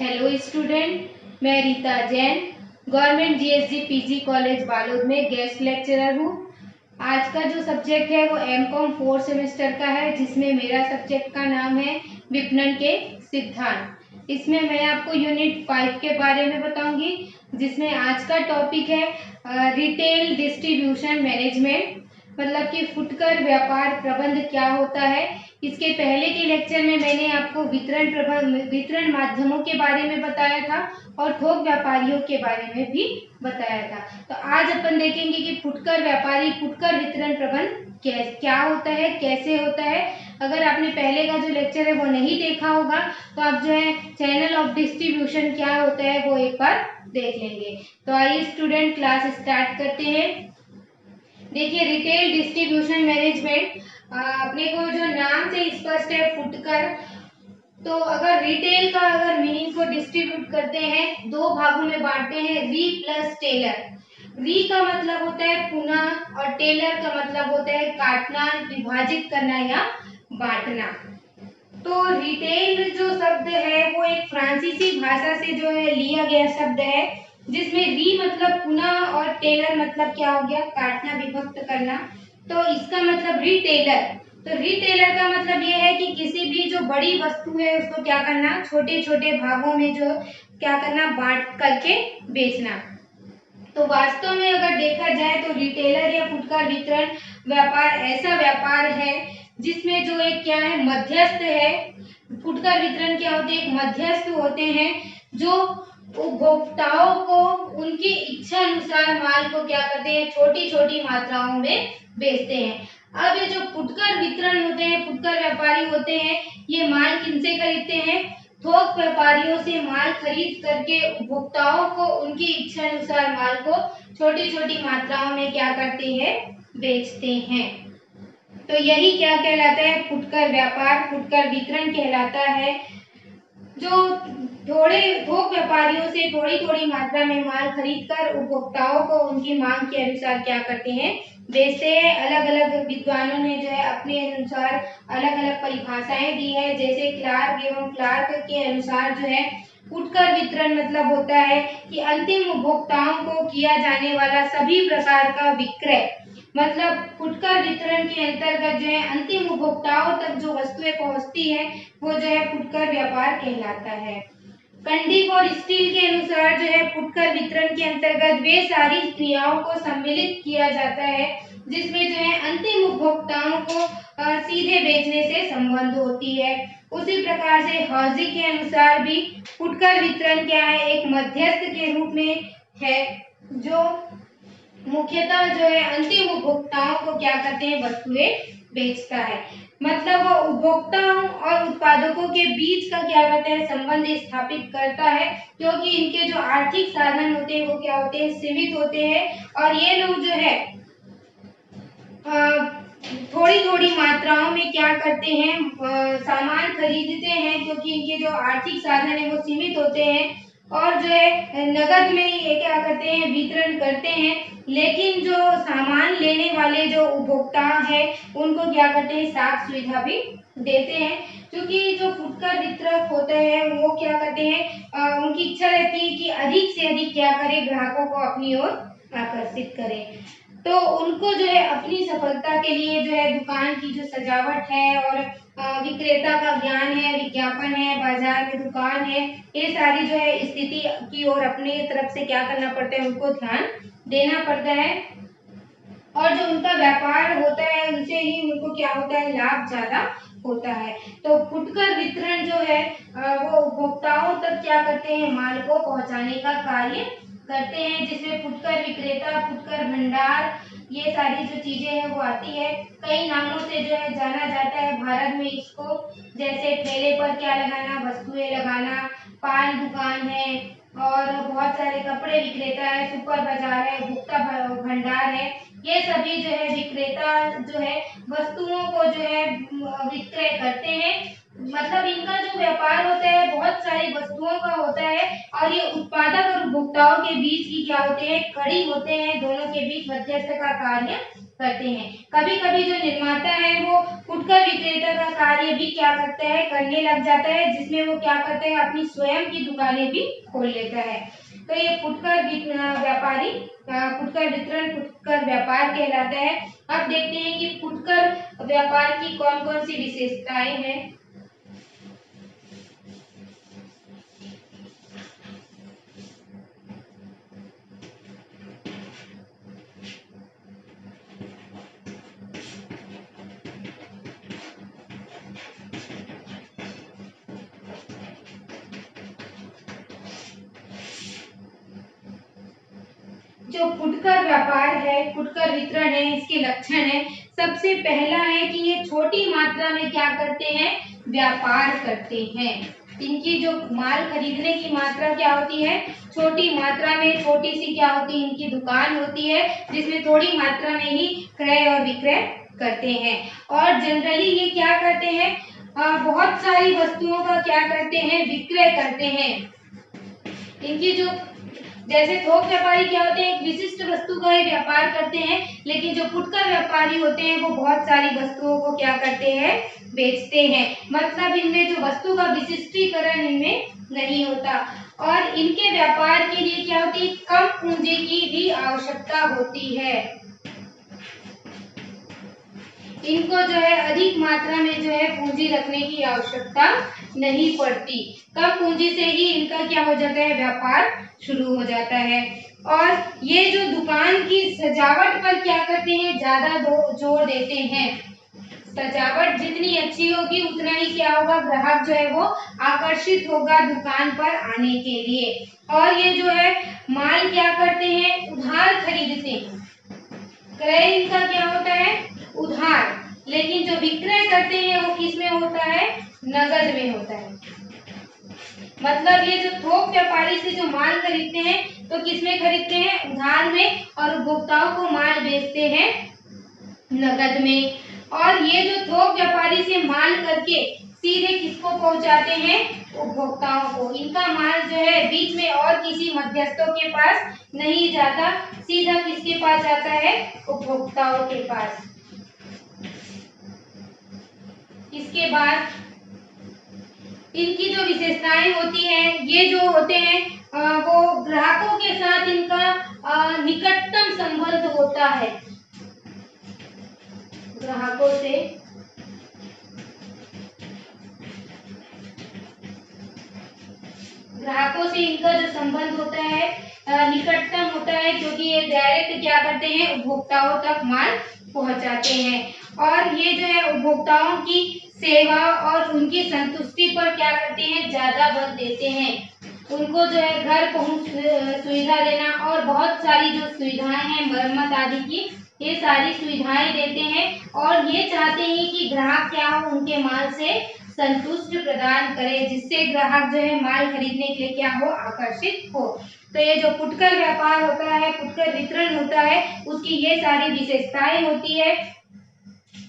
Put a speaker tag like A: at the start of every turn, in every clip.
A: Hello student, मैं Rita Jain government GSG PG college Balod में guest lecturer हूँ। आज का जो सब्जेक्ट है वो एमकॉम 4 सेमेस्टर का है, जिसमें मेरा सब्जेक्ट का नाम है विपणन के सिद्धांत। इसमें मैं आपको यूनिट 5 के बारे में बताऊंगी, जिसमें आज का टॉपिक है रिटेल डिस्ट्रीब्यूशन मैनेजमेंट, मतलब कि फुटकर व्यापार प्रबंध क्या होता है। इसके पहले के लेक्चर में मैंने आपको वितरण माध्यमों के बारे में बताया था और थोक व्यापारियों के बारे में भी बताया था। तो आज अपन देखेंगे कि फुटकर व्यापारी फुटकर वितरण प्रबंध क्या होता है, कैसे होता है। अगर आपने पहले का जो लेक्चर है वो नहीं देखा होगा तो आप जो है चैनल ऑफ डिस्ट्रीब्यूशन क्या होता है वो एक बार देख लेंगे। तो आइए स्टूडेंट, क्लास स्टार्ट करते हैं। देखिए, रिटेल डिस्ट्रीब्यूशन मैनेजमेंट अपने को जो नाम से स्पष्ट है फुटकर। तो अगर रिटेल का मीनिंग को डिस्ट्रीब्यूट करते हैं, दो भागों में बांटते हैं, री प्लस टेलर। री का मतलब होता है पुनः और टेलर का मतलब होता है काटना, विभाजित करना या बांटना। तो रिटेल जो शब्द है वो एक फ्रांसीसी भाषा से जो है लिया गया शब्द है, जिसमें री मतलब पुनः और टेलर मतलब क्या हो गया, काटना, विभक्त करना। तो इसका मतलब रिटेलर। तो रिटेलर का मतलब ये है कि किसी भी जो बड़ी वस्तु है उसको क्या करना, छोटे छोटे भागों में जो क्या करना, बांट करके बेचना। तो वास्तव में अगर देखा जाए तो रिटेलर या फुटकर वितरण व्यापार ऐसा व्यापार है जिसमें जो एक क्या है, मध्यस्थ है। फुटकर वितरण क्या होते हैं, एक मध्यस्थ होते हैं जो उपभोक्ताओं को उनकी इच्छा अनुसार माल को क्या करते हैं, छोटी छोटी मात्राओं में बेचते हैं। अब ये जो फुटकर वितरण होते हैं, फुटकर व्यापारी होते हैं, ये माल किनसे खरीदते हैं, थोक व्यापारियों से माल खरीद करके उपभोक्ताओं को उनकी इच्छा अनुसार माल को छोटी छोटी मात्राओं में क्या करते हैं, बेचते हैं। तो यही क्या कहलाता है, फुटकर व्यापार, फुटकर वितरण कहलाता है। जो थोक व्यापारियों से थोड़ी थोड़ी मात्रा में माल खरीदकर उपभोक्ताओं को उनकी मांग के अनुसार क्या करते हैं, बेचते हैं। अलग अलग विद्वानों ने जो है अपने अनुसार अलग अलग परिभाषाएं दी है। जैसे क्लार्क एवं क्लार्क के अनुसार जो है फुटकर वितरण मतलब होता है कि अंतिम उपभोक्ताओं को किया जाने वाला सभी प्रकार का विक्रय, मतलब फुटकर वितरण के अंतर्गत जो है अंतिम उपभोक्ताओं तक जो वस्तुएं पहुंचती है वो जो है फुटकर व्यापार कहलाता है। कंडिक और स्टील के अनुसार जो है फुटकर वितरण के अंतर्गत वे सारी क्रियाओं को सम्मिलित किया जाता है जिसमें जो है अंतिम उपभोक्ताओं को सीधे बेचने से संबंध होती है। उसी प्रकार से हॉजी के अनुसार भी फुटकर वितरण क्या है, एक मध्यस्थ के रूप में है जो मुख्यतः जो है अंतिम उपभोक्ताओं को क्या करते हैं, वस्तुएं बेचता है। मतलब वो उपभोक्ताओं और उत्पादकों के बीच का क्या करता है, संबंध स्थापित करता है, क्योंकि इनके जो आर्थिक साधन होते हैं वो क्या होते हैं, सीमित होते हैं। और ये लोग जो है थोड़ी थोड़ी मात्राओं में क्या करते हैं, सामान खरीदते हैं, क्योंकि इनके जो आर्थिक साधन है वो सीमित होते हैं। और जो है नगद में ये क्या करते हैं, वितरण करते हैं। लेकिन जो सामान लेने वाले जो उपभोक्ता है उनको क्या करते हैं, साख सुविधा भी देते हैं। क्योंकि जो फुटकर वितरक होते हैं वो क्या करते हैं, उनकी इच्छा रहती है कि अधिक से अधिक क्या करें, ग्राहकों को अपनी ओर आकर्षित करें। तो उनको जो है अपनी सफलता के लिए जो है दुकान की जो सजावट है और विक्रेता का ज्ञान है, विज्ञापन है, बाजार में दुकान है, ये सारी जो है स्थिति की ओर अपनी तरफ से क्या करना पड़ता है, उनको ध्यान देना पड़ता है। और जो उनका व्यापार होता है उनसे ही उनको क्या होता है, लाभ ज्यादा होता है। तो फुटकर वितरण जो है वो उपभोक्ताओं तक क्या करते हैं, माल को पहुंचाने का कार्य करते हैं, जिसमें फुटकर विक्रेता, फुटकर भंडार, ये सारी जो चीजें हैं वो आती है। कई नामों से जो है जाना जाता है भारत में इसको, जैसे ठेले पर क्या लगाना, वस्तुएं लगाना, पान दुकान है, और बहुत सारे कपड़े विक्रेता है, सुपर बाजार है, भुक्ता भंडार है। ये सभी जो है विक्रेता जो है वस्तुओं को जो है विक्रय करते हैं। मतलब इनका जो व्यापार होता है बहुत सारी वस्तुओं का होता है, और ये उत्पादक और उपभोक्ताओं के बीच की क्या होते हैं, कड़ी होते हैं, दोनों के बीच मध्यस्थ का कार्य करते हैं। कभी कभी जो निर्माता है वो फुटकर विक्रेता का कार्य भी क्या करता है, करने लग जाता है, जिसमें वो क्या करता है, अपनी स्वयं की दुकानें भी खोल लेता है। तो ये फुटकर व्यापारी फुटकर वितरण फुटकर व्यापार कहलाता है। अब देखते हैं कि फुटकर व्यापार की कौन कौन सी विशेषताएं हैं। जो फुटकर व्यापार है, फुटकर वितरण है, इसके लक्षण है। सबसे पहला है कि ये छोटी मात्रा में क्या करते हैं, व्यापार करते हैं। इनकी जो माल खरीदने की मात्रा क्या होती है, छोटी मात्रा में, छोटी सी क्या होती है, इनकी दुकान होती है, जिसमें थोड़ी मात्रा में ही क्रय और विक्रय करते हैं। और जनरली ये क्या करते हैं, बहुत सारी वस्तुओं का क्या करते हैं, विक्रय करते हैं। इनकी जो जैसे थोक व्यापारी क्या होते हैं, एक विशिष्ट वस्तु का ही व्यापार करते हैं, लेकिन जो फुटकर व्यापारी होते हैं वो बहुत सारी वस्तुओं को क्या करते हैं, बेचते हैं। मतलब इनमें जो वस्तु का विशिष्टीकरण इनमें नहीं होता। और इनके व्यापार के लिए क्या होती है, कम पूंजी की भी आवश्यकता होती है। इनको जो है अधिक मात्रा में जो है पूंजी रखने की आवश्यकता नहीं पड़ती। कम पूंजी से ही इनका क्या हो जाता है, व्यापार शुरू हो जाता है। और ये जो दुकान की सजावट पर क्या करते हैं, ज्यादा जोर देते हैं। सजावट जितनी अच्छी होगी उतना ही क्या होगा, ग्राहक जो है वो आकर्षित होगा दुकान पर आने के लिए। और ये जो है माल क्या करते हैं, उधार खरीदते हैं। क्रय इनका क्या होता है, उधार। लेकिन जो विक्रय करते हैं वो किस में होता है, नगद में होता है। मतलब ये जो थोक व्यापारी से जो माल खरीदते हैं तो किस में खरीदते हैं, उधार में, और उपभोक्ताओं को माल बेचते हैं नगद में। और ये जो थोक व्यापारी से माल करके सीधे किसको पहुंचाते हैं, उपभोक्ताओं को। इनका माल जो है बीच में और किसी मध्यस्थों के पास नहीं जाता, सीधा किसके पास जाता है, उपभोक्ताओं के पास। इसके बाद इनकी जो विशेषताएं होती हैं, ये जो होते हैं वो ग्राहकों के साथ इनका निकटतम संबंध होता है। ग्राहकों से इनका जो संबंध होता है निकटतम होता है, क्योंकि ये डायरेक्ट क्या करते हैं, उपभोक्ताओं तक माल पहुंचाते हैं। और ये जो है उपभोक्ताओं की सेवा और उनकी संतुष्टि पर क्या करते हैं, ज्यादा बल देते हैं। उनको जो है घर पहुंच सुविधा देना और बहुत सारी जो सुविधाएं हैं, मरम्मत आदि की, ये सारी सुविधाएं देते हैं। और ये चाहते हैं कि ग्राहक क्या हो, उनके माल से संतुष्ट प्रदान करे, जिससे ग्राहक जो है माल खरीदने के लिए क्या हो, आकर्षित हो। तो ये जो फुटकर व्यापार होता है, फुटकर वितरण होता है, उसकी ये सारी विशेषताएं होती है,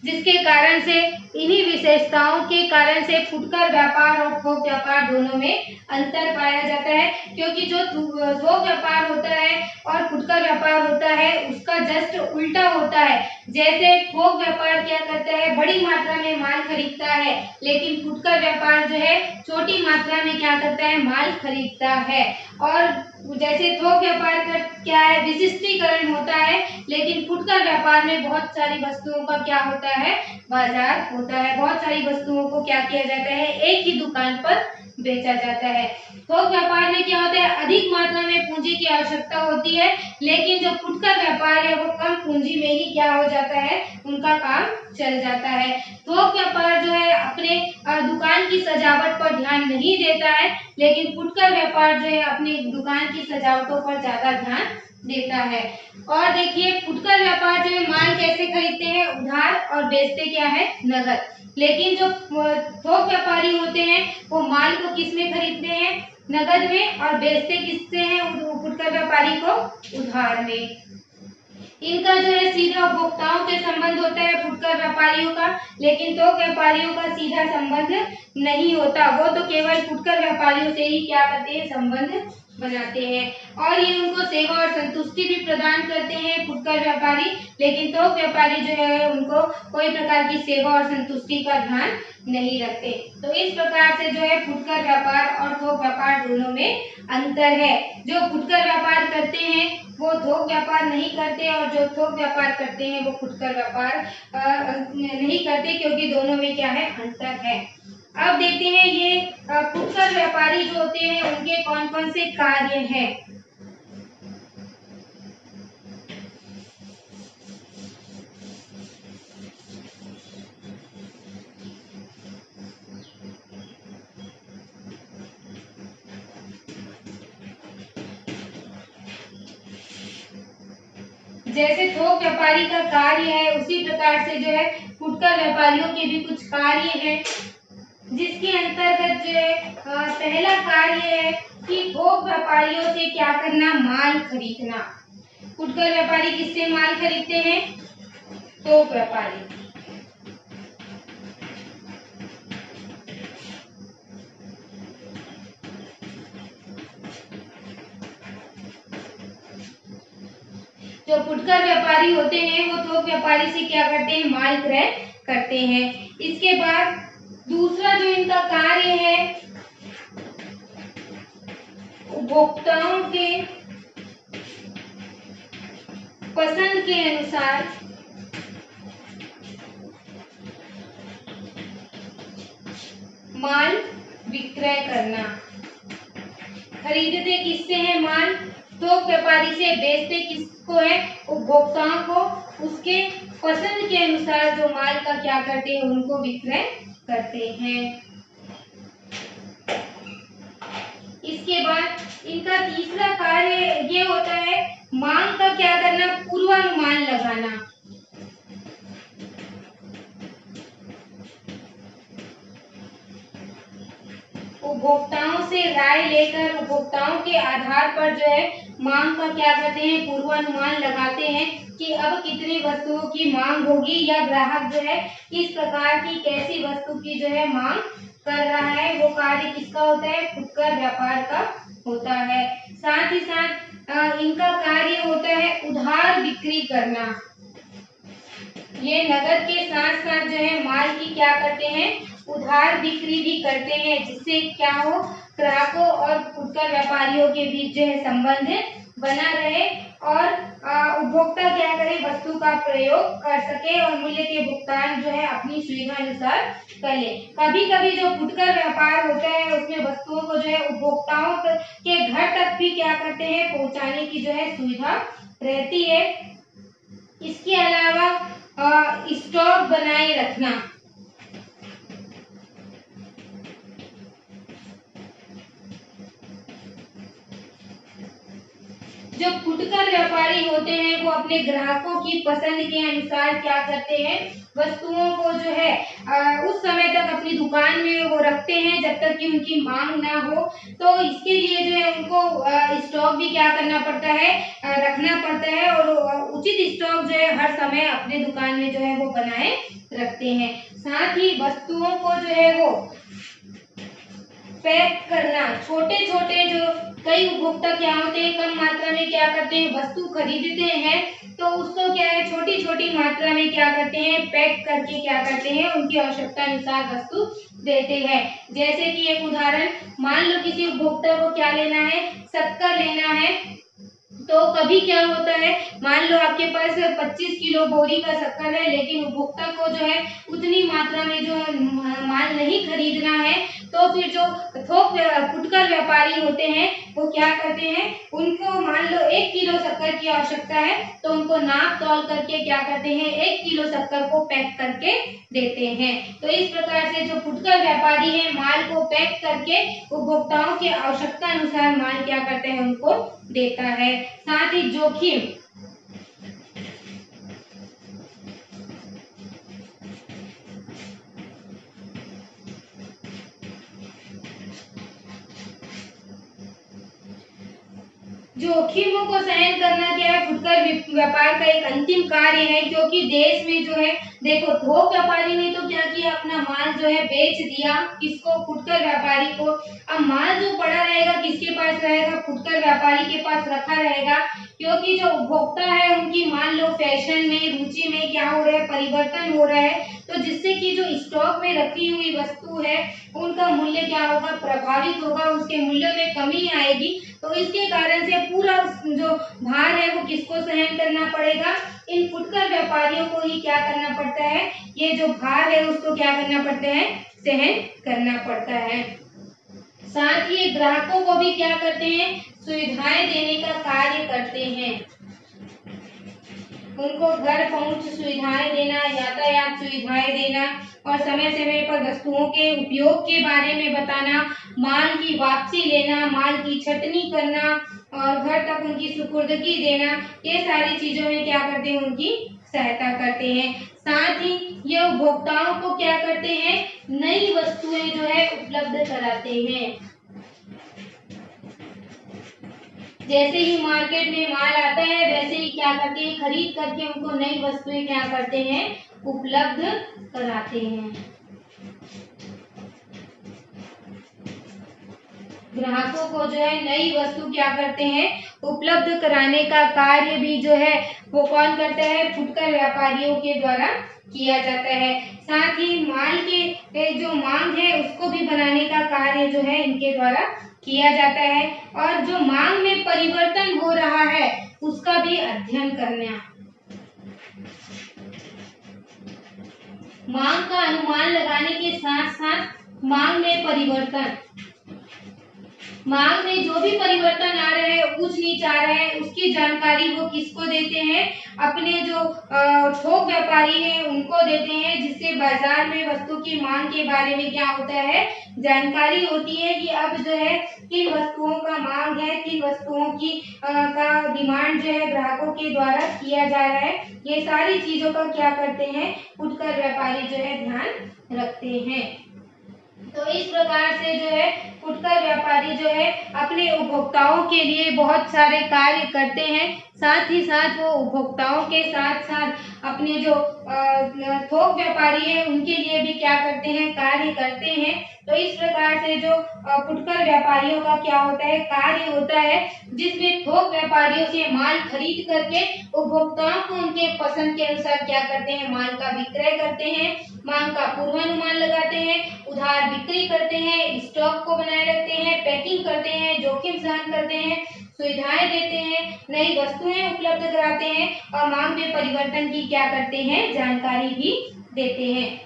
A: जिसके कारण से, इन्हीं विशेषताओं के कारण से फुटकर व्यापार और थोक व्यापार दोनों में अंतर पाया जाता है। क्योंकि जो थोक व्यापार होता है और फुटकर व्यापार होता है उसका जस्ट उल्टा होता है। जैसे थोक व्यापार क्या करता है, बड़ी मात्रा में माल खरीदता है, लेकिन फुटकर व्यापार जो है छोटी मात्रा में क्या करता है, माल खरीदता है। और जैसे थोक व्यापार का क्या है, विशिष्टीकरण होता है, लेकिन फुटकर व्यापार में बहुत सारी वस्तुओं का क्या होता है, बाजार होता है। बहुत सारी वस्तुओं को क्या किया जाता है, एक ही दुकान पर बेचा जाता है। थोक व्यापार में क्या होता है, अधिक मात्रा में पूंजी की आवश्यकता होती है, लेकिन जो फुटकर व्यापार है वो कम पूंजी में ही क्या हो जाता है, उनका काम चल जाता है। थोक व्यापार जो है अपने दुकान की सजावट पर ध्यान नहीं देता है, लेकिन फुटकर व्यापार जो है अपनी दुकान की सजावटों पर ज्यादा ध्यान देता है। और देखिए फुटकर व्यापार जो है माल कैसे खरीदते हैं, उधार, और बेचते क्या है, नगद। लेकिन जो थोक व्यापारी होते हैं वो माल को किस में खरीदते हैं, नगद में, और बेचते किससे हैं, फुटकर व्यापारी को उधार में। इनका जो है सीधा उपभोक्ताओं के संबंध होता है फुटकर व्यापारियों का, लेकिन थोक व्यापारियों का सीधा संबंध नहीं होता। वो तो केवल फुटकर व्यापारियों से ही क्या करते हैं, संबंध बनाते हैं और ये उनको सेवा और संतुष्टि भी प्रदान करते हैं फुटकर व्यापारी। लेकिन थोक व्यापारी जो है उनको कोई प्रकार की सेवा और संतुष्टि का ध्यान नहीं रखते। तो इस प्रकार से जो है फुटकर व्यापार और थोक व्यापार दोनों में अंतर है। जो फुटकर व्यापार करते हैं वो थोक व्यापार नहीं करते और जो थोक व्यापार करते हैं वो फुटकर व्यापार नहीं करते, क्योंकि दोनों में क्या है, अंतर है। अब देखते हैं ये फुटकर व्यापारी जो होते हैं उनके कौन कौन से कार्य हैं। जैसे थोक व्यापारी का कार्य है उसी प्रकार से जो है फुटकर व्यापारियों के भी कुछ कार्य हैं, जिसके अंतर्गत जो है पहला कार्य है कि थोक व्यापारियों से क्या करना, माल खरीदना। फुटकर व्यापारी किससे माल खरीदते हैं, थोक व्यापारी। जो फुटकर व्यापारी होते हैं वो थोक व्यापारी से क्या करते हैं, माल क्रय करते हैं। इसके बाद दूसरा जो इनका कार्य है, उपभोक्ताओं के पसंद के अनुसार माल विक्रय करना। खरीदते किससे है माल, थोक व्यापारी से। बेचते किसको है, उपभोक्ताओं को। उसके पसंद के अनुसार जो माल का क्या करते हैं, उनको विक्रय करते हैं। इसके बाद इनका तीसरा कार्य ये होता है, मांग का क्या करना, पूर्वानुमान लगाना। उपभोक्ताओं से राय लेकर उपभोक्ताओं के आधार पर जो है मांग का क्या करते हैं, पूर्वानुमान लगाते हैं कि अब कितनी वस्तुओं की मांग होगी या ग्राहक जो है किस प्रकार की कैसी वस्तु की जो है मांग कर रहा है। वो कार्य किसका होता है, फुटकर व्यापार का होता है। साथ ही साथ इनका कार्य होता है उधार बिक्री करना। ये नगद के साथ साथ जो है माल की क्या करते हैं, उधार बिक्री भी करते हैं, जिससे क्या हो, ग्राहकों और फुटकर व्यापारियों के बीच जो है संबंध बना रहे और उपभोक्ता क्या करे, वस्तु का प्रयोग कर सके और मूल्य के भुगतान जो है अपनी सुविधा अनुसार कर ले। कभी कभी जो फुटकर व्यापार होता है उसमें वस्तुओं को जो है उपभोक्ताओं के घर तक भी क्या करते हैं, पहुंचाने की जो है सुविधा रहती है। इसके अलावा स्टॉक बनाए रखना। जो फुटकर व्यापारी होते हैं वो अपने ग्राहकों की पसंद के अनुसार क्या करते हैं, वस्तुओं को जो है उस समय तक अपनी दुकान में वो रखते हैं जब तक कि उनकी मांग ना हो। तो इसके लिए जो है उनको स्टॉक भी क्या करना पड़ता है, रखना पड़ता है और उचित स्टॉक जो है हर समय अपने दुकान में जो है वो बनाए रखते हैं। साथ ही वस्तुओं को जो है वो पैक करना। छोटे छोटे जो कई उपभोक्ता क्या होते हैं, कम मात्रा में क्या करते हैं, वस्तु खरीदते हैं तो उसको क्या है, छोटी छोटी मात्रा में क्या करते हैं, पैक करके क्या करते हैं, उनकी आवश्यकता अनुसार वस्तु देते हैं। जैसे कि एक उदाहरण, मान लो किसी उपभोक्ता को क्या लेना है, शक्कर लेना है। तो कभी क्या होता है, मान लो आपके पास 25 किलो बोरी का शक्कर है, लेकिन उपभोक्ता को जो है उतनी मात्रा में जो माल नहीं खरीदना है। तो फिर जो थोक फुटकर व्यापारी होते हैं वो क्या करते हैं, उनको मान लो 1 किलो शक्कर की आवश्यकता है तो उनको नाप तौल करके क्या करते हैं, 1 किलो शक्कर को पैक करके देते हैं। तो इस प्रकार से जो फुटकर व्यापारी है माल को पैक करके उपभोक्ताओं की आवश्यकता अनुसार माल क्या करते हैं, उनको देता है। साथ ही जोखिम, जोखिमों को सहन करना क्या है, फुटकर व्यापार का एक अंतिम कार्य है, क्योंकि देश में जो है देखो थोक व्यापारी ने तो क्या किया, अपना माल जो है बेच दिया किसको, फुटकर व्यापारी को। अब माल जो पड़ा रहेगा किसके पास रहेगा, फुटकर व्यापारी के पास रखा रहेगा, क्योंकि जो उपभोक्ता है उनकी मान लो फैशन में, रुचि में क्या हो रहा है, परिवर्तन हो रहा है, तो जिससे कि जो स्टॉक में रखी हुई वस्तु है उनका मूल्य क्या होगा, प्रभावित होगा, उसके मूल्य में कमी आएगी। तो इसके कारण से पूरा जो भार है वो किसको सहन करना पड़ेगा, इन फुटकर व्यापारियों को ही क्या करना पड़ता है, ये जो भार है उसको क्या करना पड़ता है, सहन करना पड़ता है। साथ ही ग्राहकों को भी क्या करते हैं, सुविधाएं देने का कार्य करते हैं, उनको घर पहुंच सुविधाएं देना, यातायात सुविधाएं देना और समय समय पर वस्तुओं के उपयोग के बारे में बताना, माल की वापसी लेना, माल की छटनी करना और घर तक उनकी सुपुर्दगी देना, ये सारी चीजों में क्या करते हैं, उनकी सहायता करते हैं। साथ ही ये उपभोक्ताओं को क्या करते हैं, नई वस्तुएं जो है उपलब्ध कराते हैं। जैसे ही मार्केट में माल आता है वैसे ही क्या करते हैं, खरीद करके उनको नई वस्तुएं क्या करते हैं, उपलब्ध कराते हैं। ग्राहकों को जो है नई वस्तु क्या करते हैं, उपलब्ध कराने का कार्य भी जो है वो कौन करता है, फुटकर व्यापारियों के द्वारा किया जाता है। साथ ही माल के जो मांग है उसको भी बनाने का कार्य जो है इनके द्वारा किया जाता है, और जो मांग में परिवर्तन हो रहा है उसका भी अध्ययन करना, मांग का अनुमान लगाने के साथ साथ मांग में परिवर्तन, मांग में जो भी परिवर्तन आ रहे हैं, ऊंच नीच आ रहे हैं, उसकी जानकारी वो किसको देते हैं, अपने जो थोक व्यापारी हैं उनको देते हैं, जिससे बाजार में वस्तु की मांग के बारे में क्या होता है, जानकारी होती है कि अब जो है किन वस्तुओं का मांग है, किन वस्तुओं की का डिमांड जो है ग्राहकों के द्वारा किया जा रहा है। ये सारी चीजों का क्या करते हैं, फुटकर व्यापारी जो है ध्यान रखते हैं। तो इस प्रकार से जो है फुटकर व्यापारी जो है अपने उपभोक्ताओं के लिए बहुत सारे कार्य करते हैं, साथ ही साथ वो उपभोक्ताओं के साथ साथ अपने जो थोक व्यापारी है उनके लिए भी क्या करते हैं, कार्य करते हैं। तो इस प्रकार से जो फुटकर व्यापारियों का क्या होता है, कार्य होता है, जिसमें थोक व्यापारियों से माल खरीद करके उपभोक्ताओं को उनके पसंद के अनुसार क्या करते हैं, माल का विक्रय करते हैं, मांग का पूर्वानुमान लगाते हैं, उधार बिक्री करते हैं, स्टॉक को बनाए रखते हैं, पैकिंग करते हैं, जोखिम सहन करते हैं, सुविधाएं देते हैं, नई वस्तुएं उपलब्ध कराते हैं और मांग में परिवर्तन की क्या करते हैं, जानकारी भी देते हैं।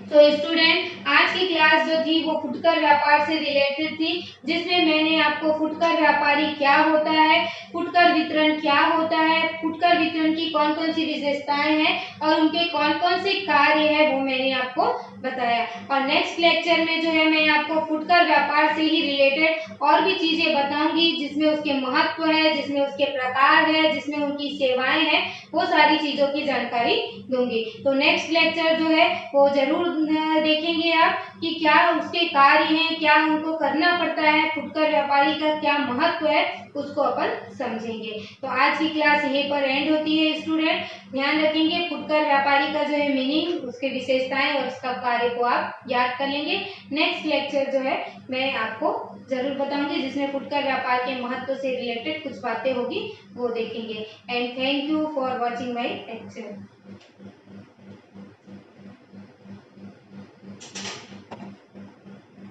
A: तो स्टूडेंट आज की क्लास जो थी वो फुटकर व्यापार से रिलेटेड थी, जिसमें मैंने आपको फुटकर व्यापारी क्या होता है, फुटकर वितरण क्या होता है, फुटकर वितरण की कौन कौन सी विशेषताएं हैं और उनके कौन कौन से कार्य है वो मैंने आपको बताया। और नेक्स्ट लेक्चर में जो है मैं आपको फुटकर व्यापार से ही रिलेटेड और भी चीजें बताऊंगी, जिसमें उसके महत्व है, जिसमें उसके प्रकार है, जिसमें उनकी सेवाएं हैं, वो सारी चीजों की जानकारी दूंगी। तो नेक्स्ट लेक्चर जो है वो जरूर देखेंगे आप कि क्या उसके कार्य हैं, क्या उनको करना पड़ता है, फुटकर व्यापारी का क्या महत्व है, उसको अपन समझेंगे। तो आज की क्लास यहीं पर एंड होती है स्टूडेंट। ध्यान रखेंगे फुटकर व्यापारी का जो है मीनिंग, उसके विशेषताएं और उसका कार्य को आप याद कर लेंगे। नेक्स्ट लेक्चर जो है मैं आपको जरूर बताऊंगी, जिसमें फुटकर व्यापार के महत्व से रिलेटेड कुछ बातें होगी वो देखेंगे। And thank you for watching my lecture.